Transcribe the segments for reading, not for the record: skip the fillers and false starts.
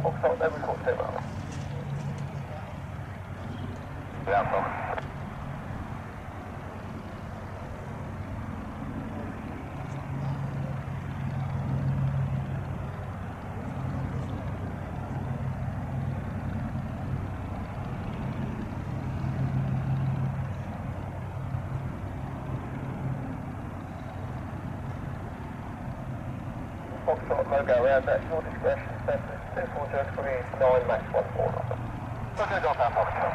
Foxtrot, no report, stay well. Yeah, problem. Foxtrot, logo around at your discretion, Cessna 24039 Max 14. Okay, got that, Foxtrot.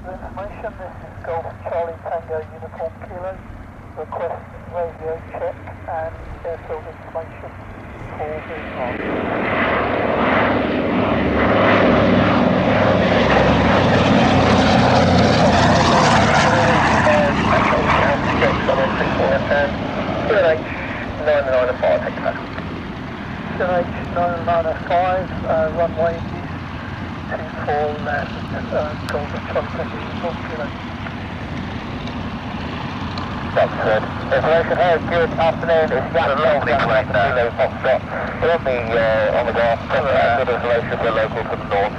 Information, this is Golf Charlie Tango Uniform Kilo, request radio check and airfield information for the RCAF. CNH995, runway 24 left, Golf Charlie Uniform Kilo. Duxford. Information here, good afternoon, it's Jack Long, Kilo Foxtrot. We're on the graph, good information for local to the north.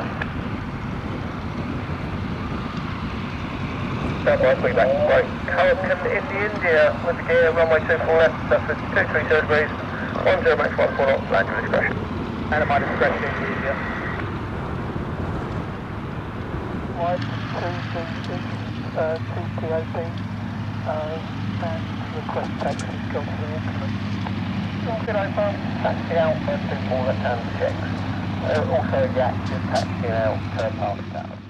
Right, quick back, right. Hurricane in the India with the gear, runway 24 left, Duxford 230 degrees, 10 Max 14 knots, land your discretion. And at my discretion in the India. Right, 2TOB, and request taxi, go to the instrument. Good over, taxi out, 24 left hand checks. Also reactive taxi out, past tower.